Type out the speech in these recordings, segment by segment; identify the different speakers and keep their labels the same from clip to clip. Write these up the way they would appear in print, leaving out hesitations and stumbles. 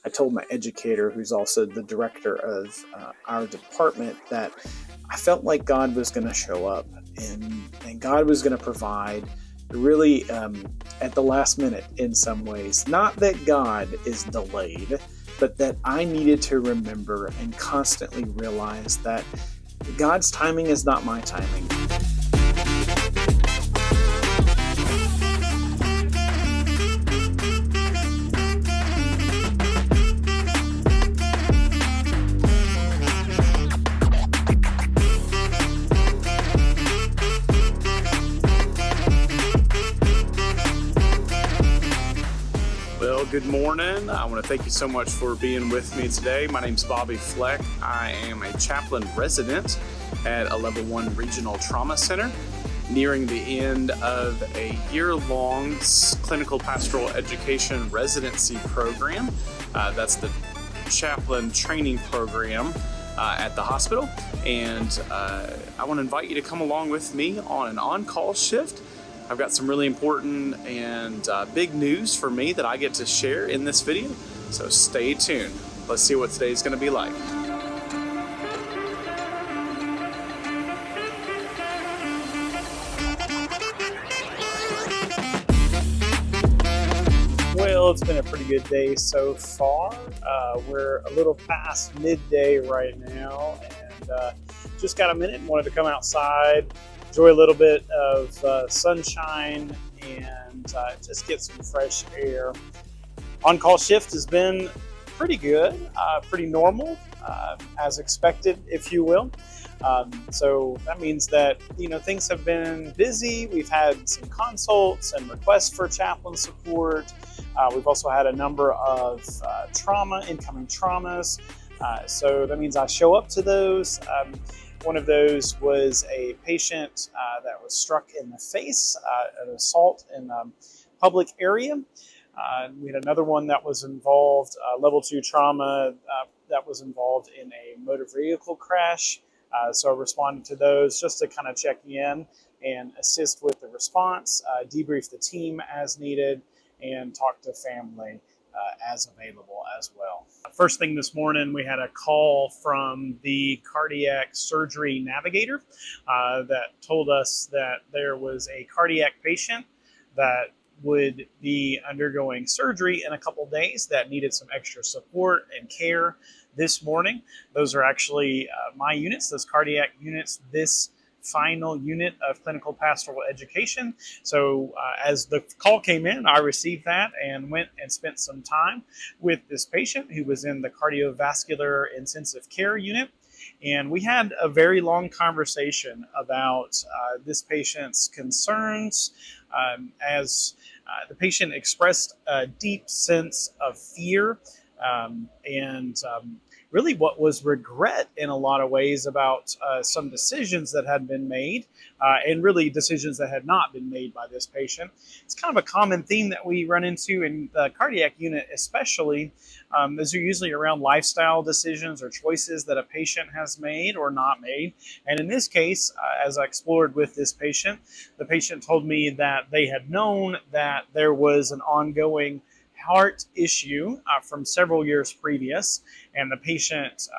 Speaker 1: I told my educator, who's also the director of our department, that I felt like God was going to show up and God was going to provide really at the last minute in some ways. Not that God is delayed, but that I needed to remember and constantly realize that God's timing is not my timing.
Speaker 2: Well, good morning. I want to thank you so much for being with me today. My name's Bobby Fleck. I am a chaplain resident at a Level 1 Regional Trauma Center, nearing the end of a year-long Clinical Pastoral Education residency program. That's the chaplain training program at the hospital. And I want to invite you to come along with me on an on-call shift. I've got some really important and big news for me that I get to share in this video, so stay tuned. Let's see what today's going to be like.
Speaker 1: Well, it's been a pretty good day so far. We're a little past midday right now, and just got a minute and wanted to come outside, enjoy a little bit of sunshine, and just get some fresh air. On-call shift has been pretty good, pretty normal, as expected, if you will. So that means that, things have been busy. We've had some consults and requests for chaplain support. We've also had a number of incoming traumas. So that means I show up to those. One of those was a patient that was struck in the face, an assault in a public area. We had another one that was involved, level 2 trauma that was involved in a motor vehicle crash. So I responded to those just to kind of check in and assist with the response, debrief the team as needed, and talk to family as available as well. First thing this morning, we had a call from the cardiac surgery navigator that told us that there was a cardiac patient that would be undergoing surgery in a couple days that needed some extra support and care this morning. Those are actually my units, those cardiac units, this final unit of Clinical Pastoral Education. So as the call came in, I received that and went and spent some time with this patient who was in the cardiovascular intensive care unit. And we had a very long conversation about this patient's concerns as the patient expressed a deep sense of fear and really what was regret in a lot of ways about some decisions that had been made and really decisions that had not been made by this patient. It's kind of a common theme that we run into in the cardiac unit, especially as you're usually around lifestyle decisions or choices that a patient has made or not made. And in this case, as I explored with this patient, the patient told me that they had known that there was an ongoing heart issue from several years previous, and the patient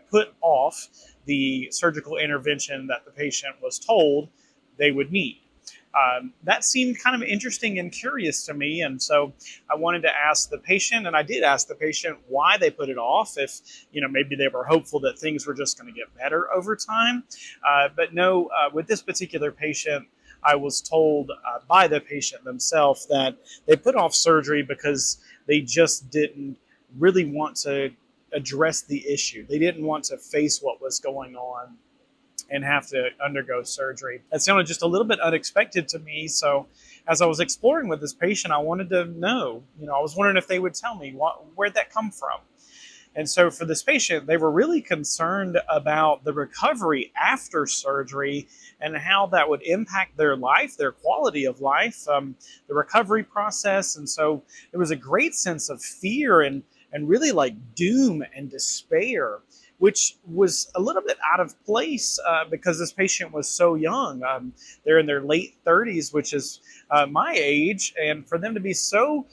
Speaker 1: put off the surgical intervention that the patient was told they would need. That seemed kind of interesting and curious to me, and so I wanted to ask the patient, and I did ask the patient why they put it off, if maybe they were hopeful that things were just going to get better over time. But no, with this particular patient, I was told by the patient themselves that they put off surgery because they just didn't really want to address the issue. They didn't want to face what was going on and have to undergo surgery. That sounded just a little bit unexpected to me. So as I was exploring with this patient, I wanted to know, I was wondering if they would tell me where'd that come from. And so for this patient, they were really concerned about the recovery after surgery and how that would impact their life, their quality of life, the recovery process. And so there was a great sense of fear and and really like doom and despair, which was a little bit out of place because this patient was so young. They're in their late 30s, which is my age, and for them to be so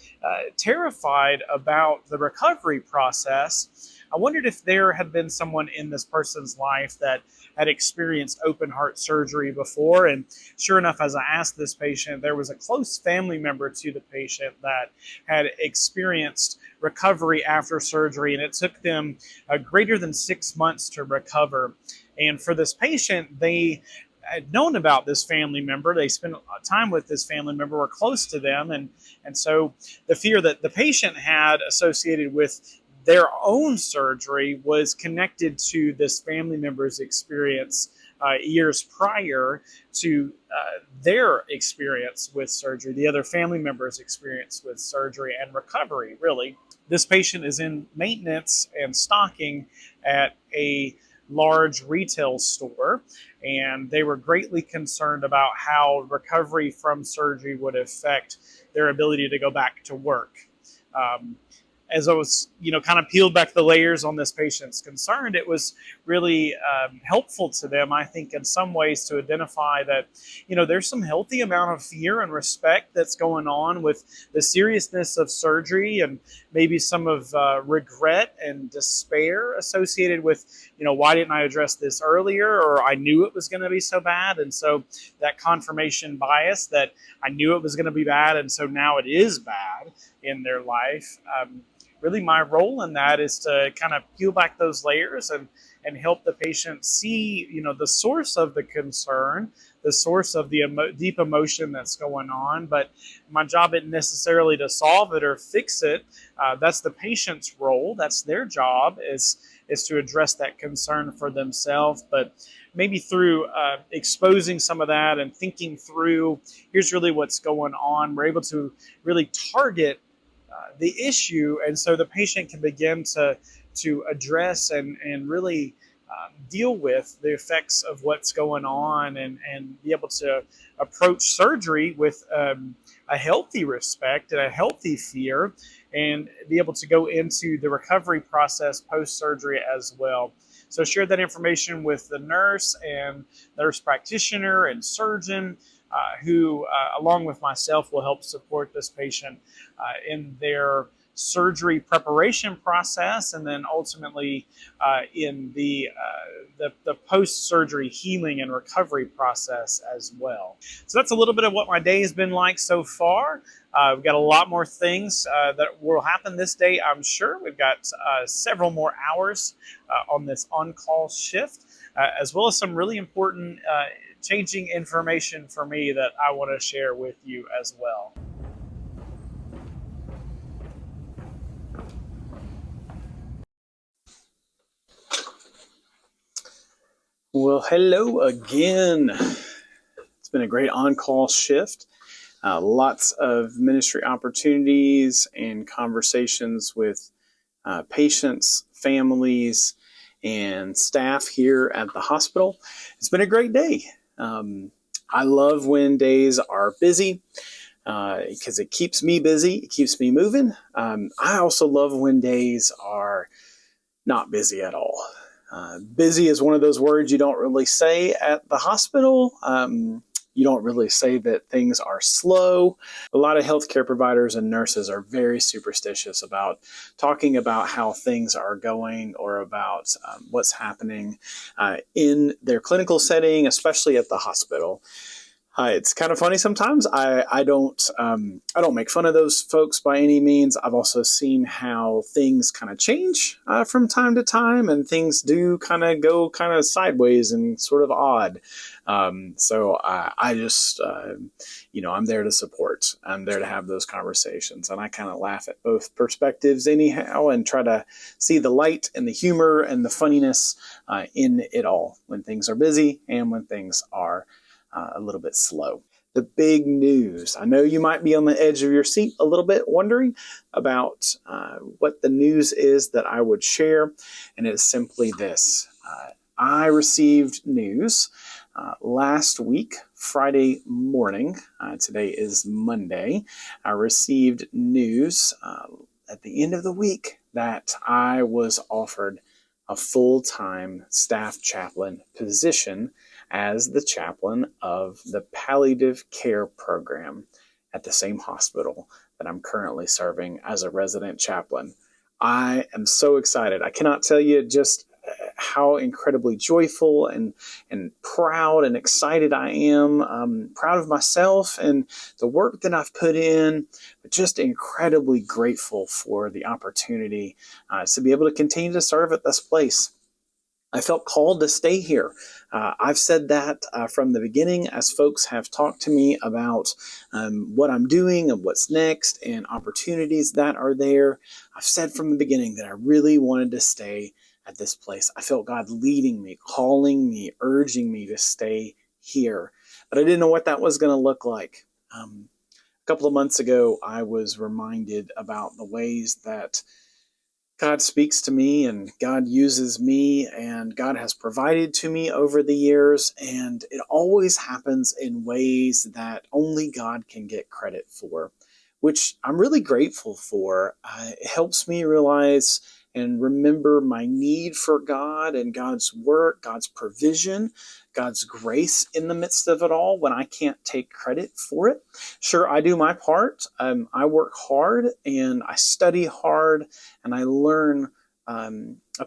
Speaker 1: terrified about the recovery process, I wondered if there had been someone in this person's life that had experienced open heart surgery before. And sure enough, as I asked this patient, there was a close family member to the patient that had experienced recovery after surgery, and it took them greater than 6 months to recover. And for this patient, they had known about this family member. They spent time with this family member, were close to them. And so the fear that the patient had associated with their own surgery was connected to this family member's experience years prior to their experience with surgery, the other family member's experience with surgery and recovery, really. This patient is in maintenance and stocking at a large retail store, and they were greatly concerned about how recovery from surgery would affect their ability to go back to work. As I was, kind of peeled back the layers on this patient's concern, it was really helpful to them, I think, in some ways to identify that, there's some healthy amount of fear and respect that's going on with the seriousness of surgery, and maybe some of regret and despair associated with, why didn't I address this earlier, or I knew it was going to be so bad. And so that confirmation bias that I knew it was going to be bad, and so now it is bad in their life. Really, my role in that is to kind of peel back those layers and help the patient see, the source of the concern, the source of the deep emotion that's going on. But my job isn't necessarily to solve it or fix it. That's the patient's role. That's their job, is to address that concern for themselves. But maybe through exposing some of that and thinking through, here's really what's going on, we're able to really target the issue, and so the patient can begin to address and really deal with the effects of what's going on, and be able to approach surgery with a healthy respect and a healthy fear, and be able to go into the recovery process post-surgery as well. So share that information with the nurse and nurse practitioner and surgeon, who, along with myself, will help support this patient in their surgery preparation process, and then ultimately in the post-surgery healing and recovery process as well. So that's a little bit of what my day has been like so far. We've got a lot more things that will happen this day, I'm sure. We've got several more hours on this on-call shift, as well as some really important changing information for me that I want to share with you as well. Well, hello again. It's been a great on-call shift. Lots of ministry opportunities and conversations with patients, families, and staff here at the hospital. It's been a great day. I love when days are busy because it keeps me busy. It keeps me moving. I also love when days are not busy at all. Busy is one of those words you don't really say at the hospital. You don't really say that things are slow. A lot of healthcare providers and nurses are very superstitious about talking about how things are going, or about what's happening in their clinical setting, especially at the hospital. It's kind of funny sometimes. I don't make fun of those folks by any means. I've also seen how things kind of change from time to time, and things do kind of go kind of sideways and sort of odd. So I just, I'm there to support. I'm there to have those conversations, and I kind of laugh at both perspectives anyhow, and try to see the light and the humor and the funniness in it all, when things are busy and when things are a little bit slow. The big news. I know you might be on the edge of your seat a little bit, wondering about what the news is that I would share, and it is simply this. I received news last week, Friday morning. Today is Monday. I received news at the end of the week
Speaker 2: that I was offered a full-time staff chaplain position as the chaplain of the Palliative care program at the same hospital that I'm currently serving as a resident chaplain. I am so excited. I cannot tell you just how incredibly joyful and proud and excited I am. Proud of myself and the work that I've put in, but just incredibly grateful for the opportunity to be able to continue to serve at this place. I felt called to stay here. I've said that from the beginning as folks have talked to me about what I'm doing and what's next and opportunities that are there. I've said from the beginning that I really wanted to stay at this place. I felt God leading me, calling me, urging me to stay here. But I didn't know what that was going to look like. A couple of months ago, I was reminded about the ways that God speaks to me and God uses me and God has provided to me over the years. And it always happens in ways that only God can get credit for, which I'm really grateful for. It helps me realize and remember my need for God and God's work, God's provision, God's grace in the midst of it all when I can't take credit for it. Sure, I do my part. I work hard and I study hard and I learn. I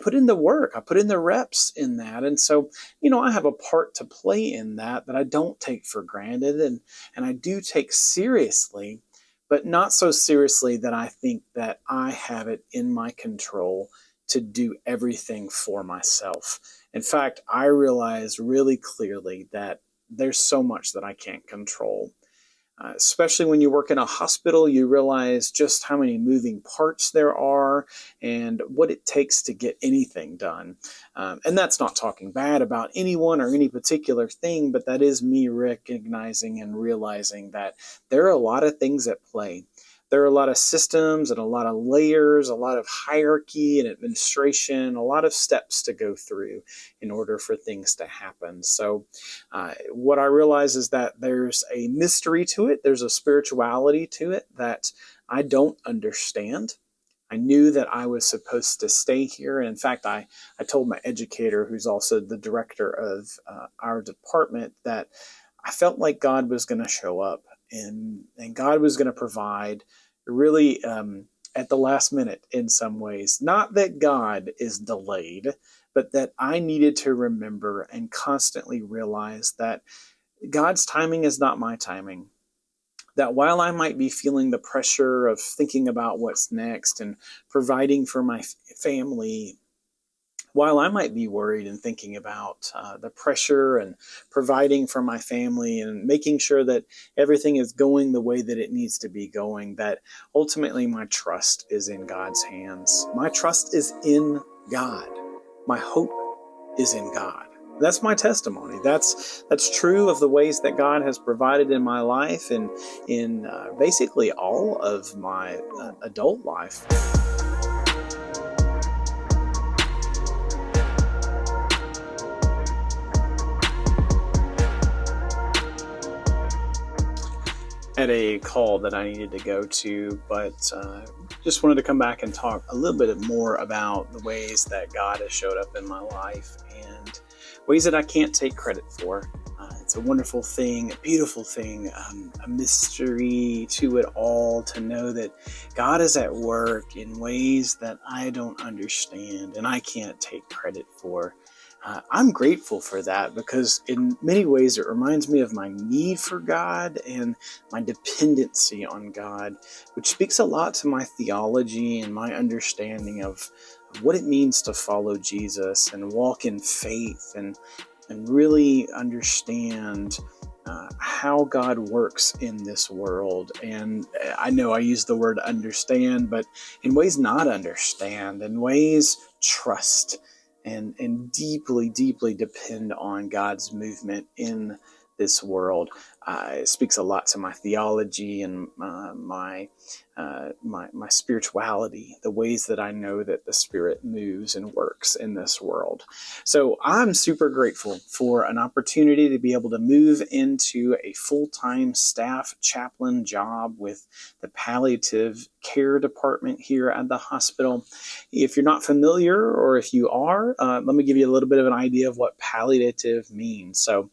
Speaker 2: put in the work. I put in the reps in that. And so, I have a part to play in that I don't take for granted and I do take seriously, but not so seriously that I think that I have it in my control to do everything for myself. In fact, I realize really clearly that there's so much that I can't control. Especially when you work in a hospital, you realize just how many moving parts there are and what it takes to get anything done. And that's not talking bad about anyone or any particular thing, but that is me recognizing and realizing that there are a lot of things at play. There are a lot of systems and a lot of layers, a lot of hierarchy and administration, a lot of steps to go through in order for things to happen. So what I realize is that there's a mystery to it. There's a spirituality to it that I don't understand. I knew that I was supposed to stay here. And in fact, I told my educator, who's also the director of our department, that I felt like God was going to show up and God was going to provide really at the last minute in some ways. Not that God is delayed, but that I needed to remember and constantly realize that God's timing is not my timing. That while I might be feeling the pressure of thinking about what's next and providing for my family, while I might be worried and thinking about the pressure and providing for my family and making sure that everything is going the way that it needs to be going, that ultimately my trust is in God's hands. My trust is in God. My hope is in God. That's my testimony. That's true of the ways that God has provided in my life and in basically all of my adult life. Had a call that I needed to go to, but just wanted to come back and talk a little bit more about the ways that God has showed up in my life and ways that I can't take credit for. It's a wonderful thing, a beautiful thing, a mystery to it all to know that God is at work in ways that I don't understand and I can't take credit for. I'm grateful for that because in many ways it reminds me of my need for God and my dependency on God, which speaks a lot to my theology and my understanding of what it means to follow Jesus and walk in faith and really understand how God works in this world. And I know I use the word understand, but in ways not understand, in ways trust. And deeply, deeply depend on God's movement in this world.
Speaker 1: it speaks a lot to my theology and my spirituality, the ways that I know that the Spirit moves and works in this world. So I'm super grateful for an opportunity to be able to move into a full-time staff chaplain job with the palliative care department here at the hospital. If you're not familiar, or if you are, let me give you a little bit of an idea of what palliative means. So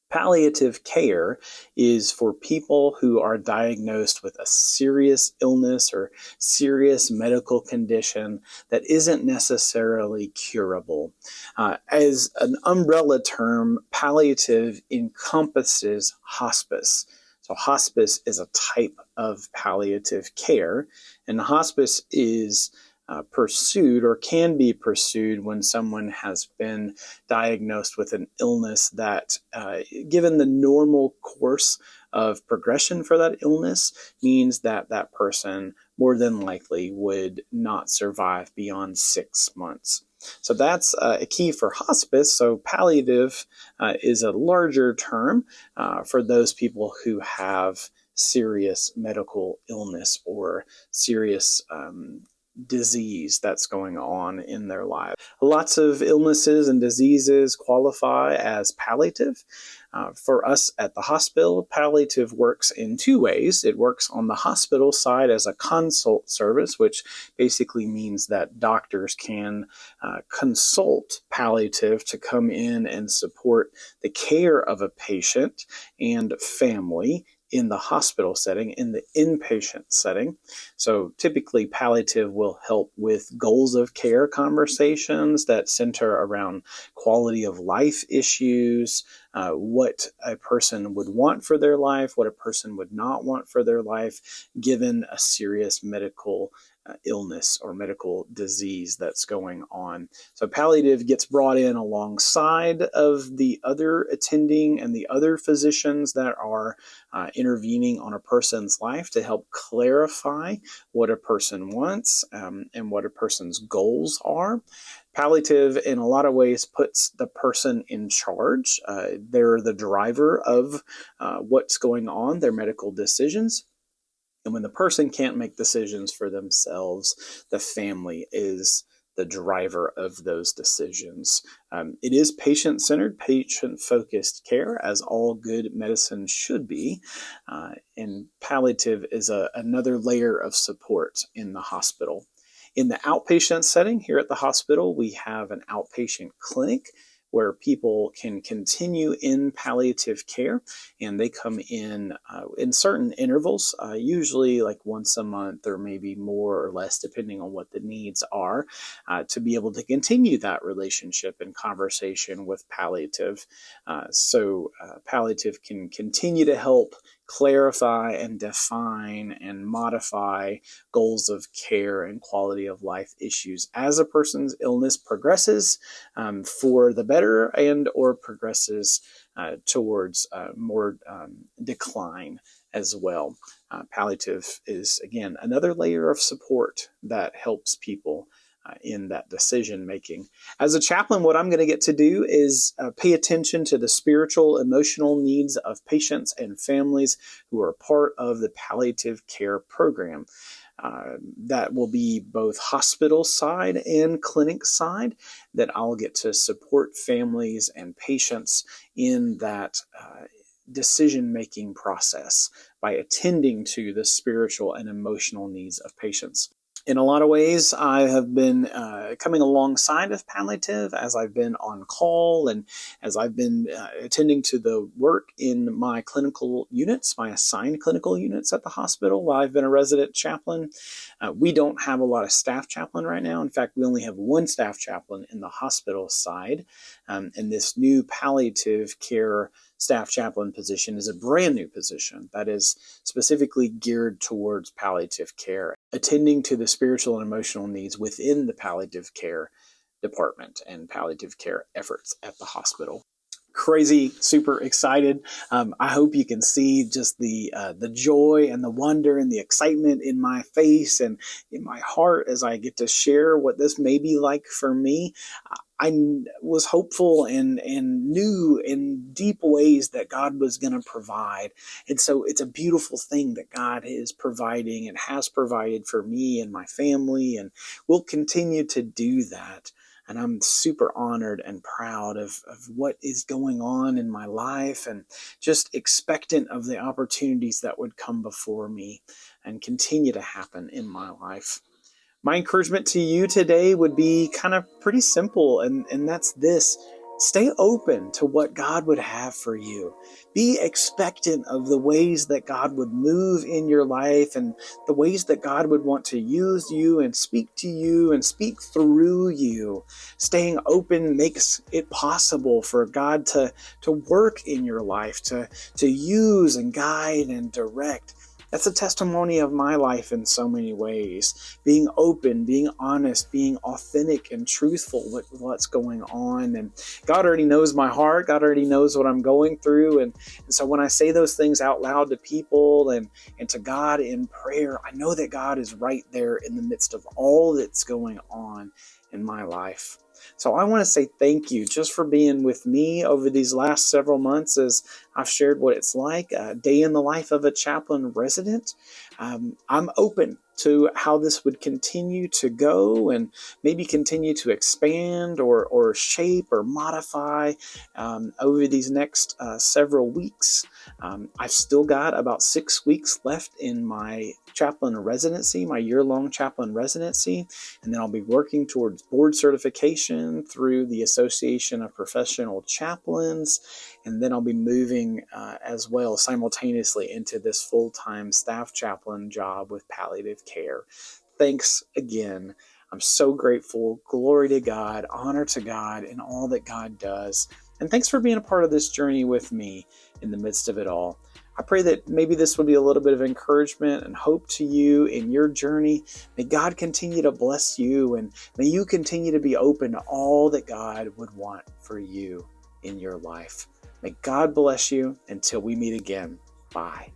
Speaker 1: palliative care is for people who are diagnosed with a serious illness or serious medical condition that isn't necessarily curable. As an umbrella term, palliative encompasses hospice. So hospice is a type of palliative care, and hospice is pursued or can be pursued when someone has been diagnosed with an illness that, given the normal course of progression for that illness, means that that person more than likely would not survive beyond 6 months. So that's a key for hospice. So palliative is a larger term for those people who have serious medical illness or serious disease that's going on in their lives. Lots of illnesses and diseases qualify as palliative. For us at the hospital, palliative works in two ways. It works on the hospital side as a consult service, which basically means that doctors can consult palliative to come in and support the care of a patient and family in the hospital setting, in the inpatient setting. So typically palliative will help with goals of care conversations that center around quality of life issues, what a person would want for their life, what a person would not want for their life, given a serious medical illness or medical disease that's going on. So palliative gets brought in alongside of the other attending and the other physicians that are intervening on a person's life to help clarify what a person wants and what a person's goals are. Palliative, in a lot of ways, puts the person in charge. They're the driver of what's going on, their medical decisions. And when the person can't make decisions for themselves, the family is the driver of those decisions. It is patient-centered, patient-focused care, as all good medicine should be. And palliative is another layer of support in the hospital. In the outpatient setting here at the hospital, we have an outpatient clinic where people can continue in palliative care, and they come in certain intervals, usually like once a month or maybe more or less, depending on what the needs are, to be able to continue that relationship and conversation with palliative. So palliative can continue to help clarify and define and modify goals of care and quality of life issues as a person's illness progresses for the better and or progresses towards more decline as well. Palliative is, again, another layer of support that helps people in that decision making. As a chaplain, what I'm going to get to do is pay attention to the spiritual, emotional needs of patients and families who are part of the palliative care program. That will be both hospital side and clinic side, that I'll get to support families and patients in that decision-making process by attending to the spiritual and emotional needs of patients. In a lot of ways, I have been coming alongside of palliative as I've been on call and as I've been attending to the work in my clinical units, my assigned clinical units at the hospital while I've been a resident chaplain. We don't have a lot of staff chaplain right now. In fact, we only have one staff chaplain in the hospital side. And this new palliative care staff chaplain position is a brand new position that is specifically geared towards palliative care, attending to the spiritual and emotional needs within the palliative care department and palliative care efforts at the hospital. crazy, super excited. I hope you can see just the joy and the wonder and the excitement in my face and in my heart as I get to share what this may be like for me. I was hopeful and knew in deep ways that God was going to provide. And so it's a beautiful thing that God is providing and has provided for me and my family, and will continue to do that. And I'm super honored and proud of what is going on in my life, and just expectant of the opportunities that would come before me and continue to happen in my life. My encouragement to you today would be kind of pretty simple, and that's this. Stay open to what God would have for you. Be expectant of the ways that God would move in your life and the ways that God would want to use you and speak to you and speak through you. Staying open makes it possible for God to work in your life, to use and guide and direct. That's a testimony of my life in so many ways. Being open, being honest, being authentic and truthful with what's going on. And God already knows my heart. God already knows what I'm going through. And so when I say those things out loud to people and to God in prayer, I know that God is right there in the midst of all that's going on in my life. So I want to say thank you just for being with me over these last several months as I've shared what it's like, a day in the life of a chaplain resident. I'm open to how this would continue to go and maybe continue to expand or shape or modify over these next several weeks. I've still got about 6 weeks left in my chaplain residency, my year-long chaplain residency, and then I'll be working towards board certification through the Association of Professional Chaplains, and then I'll be moving as well simultaneously into this full-time staff chaplain job with Palliative care. Thanks again. I'm so grateful. Glory to God, honor to God in all that God does. And thanks for being a part of this journey with me in the midst of it all. I pray that maybe this will be a little bit of encouragement and hope to you in your journey. May God continue to bless you, and may you continue to be open to all that God would want for you in your life. May God bless you until we meet again. Bye.